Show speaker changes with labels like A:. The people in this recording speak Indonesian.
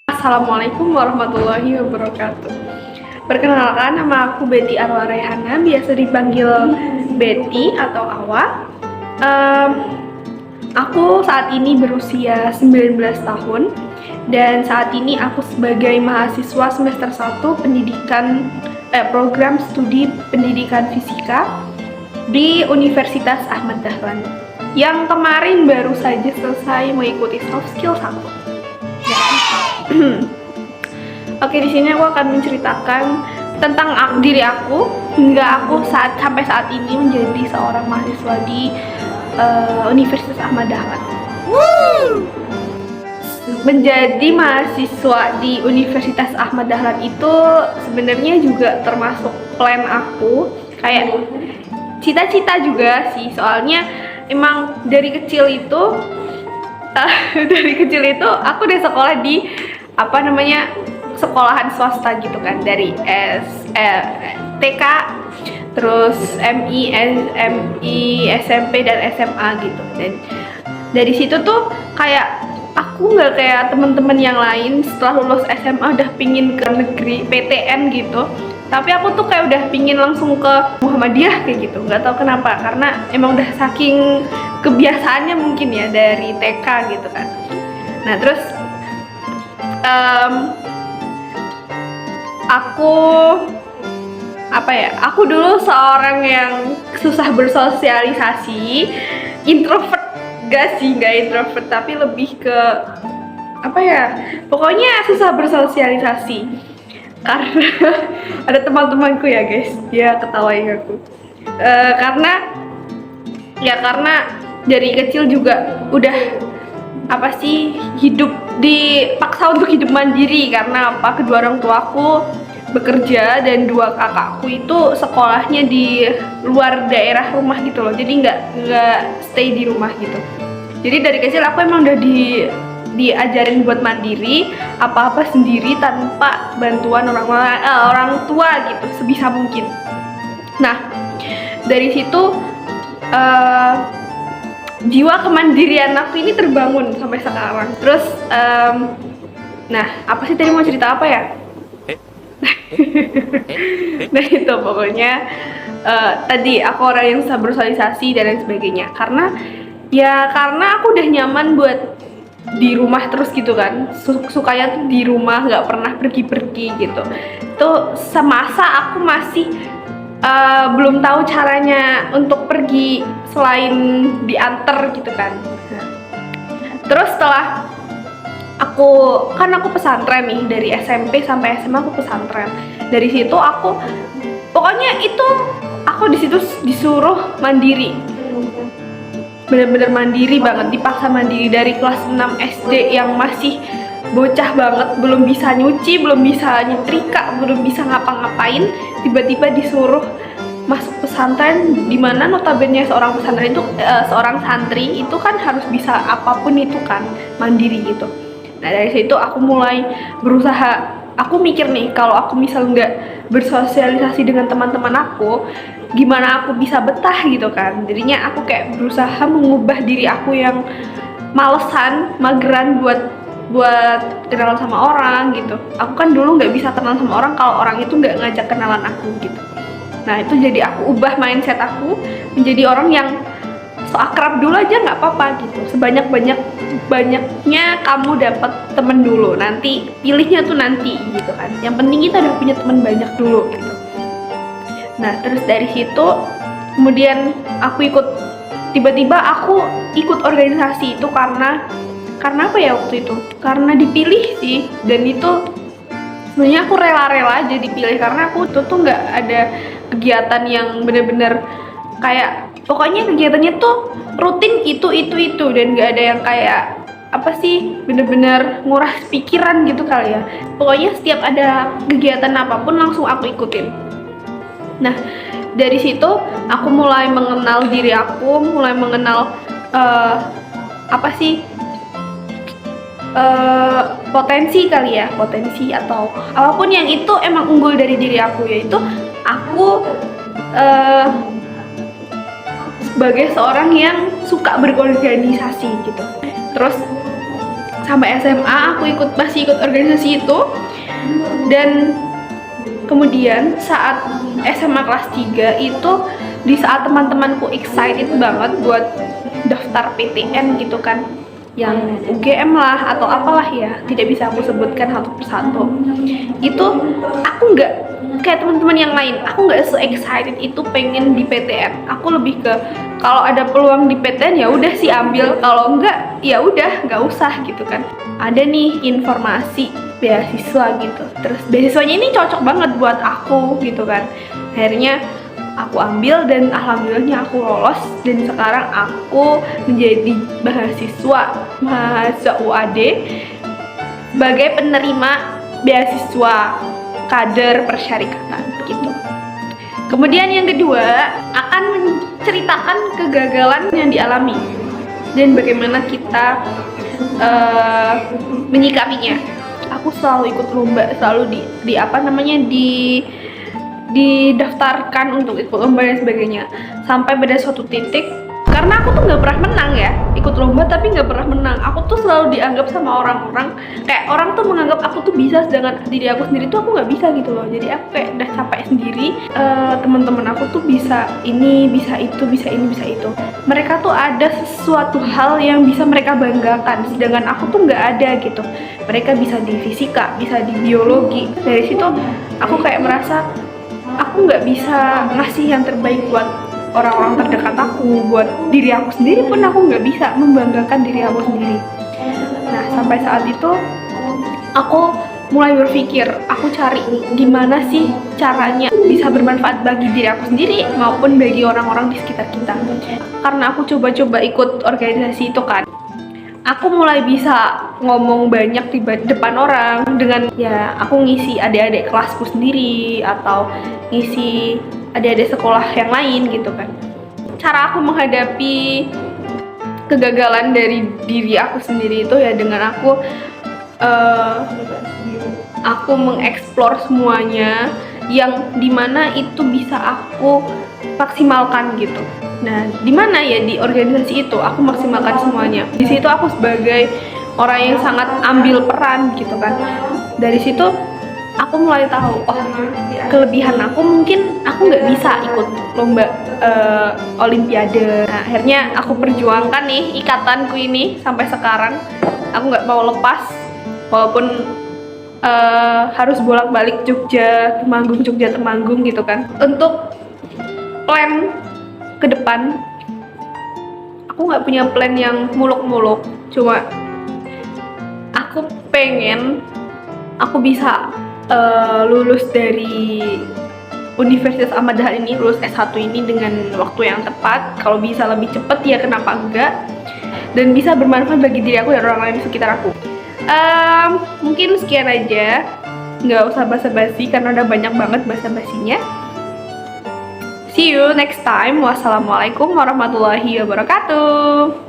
A: Assalamualaikum warahmatullahi wabarakatuh. Perkenalkan, nama aku Betty Arwa Rehana, biasa dipanggil Betty atau Awa. Aku saat ini berusia 19 tahun dan saat ini aku sebagai mahasiswa semester 1 program studi pendidikan fisika di Universitas Ahmad Dahlan yang kemarin baru saja selesai mengikuti soft skill 1. Oke, di sini aku akan menceritakan tentang diri aku hingga aku sampai saat ini menjadi seorang mahasiswa di Universitas Ahmad Dahlan. Menjadi mahasiswa di Universitas Ahmad Dahlan itu sebenarnya juga termasuk plan aku, kayak cita-cita juga sih, soalnya emang dari kecil itu aku udah sekolah di sekolahan swasta gitu kan, dari TK, terus MI, SMP dan SMA gitu. Dan dari situ tuh kayak aku nggak kayak teman-teman yang lain setelah lulus SMA udah pingin ke negeri PTN gitu, tapi aku tuh kayak udah pingin langsung ke Muhammadiyah kayak gitu. Nggak tahu kenapa, karena emang udah saking kebiasaannya mungkin ya dari TK gitu kan. Nah terus aku dulu seorang yang susah bersosialisasi, introvert, nggak introvert, tapi lebih ke pokoknya susah bersosialisasi karena ada teman-temanku ya guys, dia ketawain aku karena dari kecil juga udah dipaksa untuk hidup mandiri karena kedua orang tuaku bekerja dan dua kakakku itu sekolahnya di luar daerah rumah gitu loh, jadi nggak stay di rumah gitu. Jadi dari kecil aku emang udah diajarin buat mandiri, apa-apa sendiri tanpa bantuan orang tua gitu sebisa mungkin. Nah dari situ jiwa kemandirian aku ini terbangun sampai sekarang. Terus nah apa sih tadi mau cerita apa ya? Nah itu pokoknya tadi aku orang yang bisa bersosialisasi dan lain sebagainya, karena aku udah nyaman buat di rumah terus gitu kan, sukanya tuh di rumah, nggak pernah pergi-pergi gitu. Itu semasa aku masih belum tahu caranya untuk pergi selain diantar gitu kan. Terus setelah aku pesantren nih, dari SMP sampai SMA aku pesantren. Dari situ aku di situ disuruh mandiri, bener-bener mandiri banget, dipaksa mandiri dari kelas 6 SD yang masih bocah banget, belum bisa nyuci, belum bisa nyetrika, belum bisa ngapa-ngapain, tiba-tiba disuruh masuk pesantren, dimana notabene seorang santri itu kan harus bisa apapun itu kan, mandiri gitu. Nah dari situ aku mulai berusaha, aku mikir nih, kalau aku misal nggak bersosialisasi dengan teman-teman aku, gimana aku bisa betah gitu kan. Jadinya aku kayak berusaha mengubah diri aku yang malesan, mageran buat kenalan sama orang gitu. Aku kan dulu nggak bisa kenalan sama orang kalau orang itu nggak ngajak kenalan aku gitu. Nah itu jadi aku ubah mindset aku menjadi orang yang so akrab dulu aja nggak apa-apa gitu. Sebanyak-banyaknya kamu dapat temen dulu, nanti pilihnya tuh nanti gitu kan. Yang penting kita udah punya temen banyak dulu gitu. Nah terus dari situ kemudian tiba-tiba aku ikut organisasi itu karena apa ya waktu itu? Karena dipilih sih, dan itu sebenarnya aku rela-rela aja dipilih karena aku tuh nggak ada kegiatan yang bener-bener kayak, pokoknya kegiatannya tuh rutin itu dan nggak ada yang kayak bener-bener nguras pikiran gitu kali ya. Pokoknya setiap ada kegiatan apapun langsung aku ikutin. Nah dari situ aku mulai mengenal diri aku, mulai mengenal potensi atau apapun yang itu emang unggul dari diri aku, yaitu aku sebagai seorang yang suka berorganisasi gitu. Terus sampai SMA aku masih ikut organisasi itu, dan kemudian saat SMA kelas 3 itu, di saat teman-temanku excited banget buat daftar PTN gitu kan, yang UGM lah atau apalah ya, tidak bisa aku sebutkan satu persatu. Itu aku nggak kayak teman-teman yang lain, aku nggak se-excited itu pengen di PTN. Aku lebih ke kalau ada peluang di PTN ya udah sih ambil, kalau enggak ya udah nggak usah gitu kan. Ada nih informasi beasiswa gitu, terus beasiswanya ini cocok banget buat aku gitu kan. Akhirnya aku ambil dan alhamdulillahnya aku lolos, dan sekarang aku menjadi mahasiswa UAD sebagai penerima beasiswa kader persyarikatan gitu. Kemudian yang kedua akan menceritakan kegagalan yang dialami dan bagaimana kita menyikapinya. Aku selalu ikut lomba, selalu didaftarkan untuk ikut lomba dan sebagainya, sampai pada suatu titik, karena aku tuh nggak pernah menang ya, ikut lomba tapi nggak pernah menang. Aku tuh selalu dianggap sama orang-orang, kayak orang tuh menganggap aku tuh bisa, sedangkan diri aku sendiri tuh aku nggak bisa gitu loh. Jadi aku kayak udah capek sendiri. Teman-teman aku tuh bisa ini, bisa itu, bisa ini, bisa itu. Mereka tuh ada sesuatu hal yang bisa mereka banggakan, sedangkan aku tuh nggak ada gitu. Mereka bisa di fisika, bisa di biologi. Dari situ aku kayak merasa aku nggak bisa ngasih yang terbaik buat orang-orang terdekat aku, buat diri aku sendiri pun aku nggak bisa membanggakan diri aku sendiri. Nah, sampai saat itu aku mulai berpikir, aku cari gimana sih caranya bisa bermanfaat bagi diri aku sendiri maupun bagi orang-orang di sekitar kita. Karena aku coba-coba ikut organisasi itu kan, aku mulai bisa ngomong banyak di depan orang, dengan ya aku ngisi adik-adik kelasku sendiri atau ngisi adik-adik sekolah yang lain gitu kan. Cara aku menghadapi kegagalan dari diri aku sendiri itu ya dengan aku mengeksplor semuanya yang dimana itu bisa aku maksimalkan gitu. Nah, dimana ya di organisasi itu aku maksimalkan semuanya. Di situ aku sebagai orang yang sangat ambil peran gitu kan. Dari situ aku mulai tahu, oh kelebihan aku mungkin aku nggak bisa ikut lomba olimpiade. Nah, akhirnya aku perjuangkan nih ikatanku ini sampai sekarang. Aku nggak mau lepas, walaupun harus bolak-balik Jogja Temanggung gitu kan. Untuk plan ke depan, aku nggak punya plan yang muluk-muluk, cuma aku pengen aku bisa lulus dari Universitas Ahmad Dahlan ini, lulus S1 ini dengan waktu yang tepat. Kalau bisa lebih cepat ya kenapa enggak, dan bisa bermanfaat bagi diri aku dan orang lain di sekitar aku. Mungkin sekian aja, nggak usah basa-basi karena udah banyak banget basa-basinya. See you next time. Wassalamualaikum warahmatullahi wabarakatuh.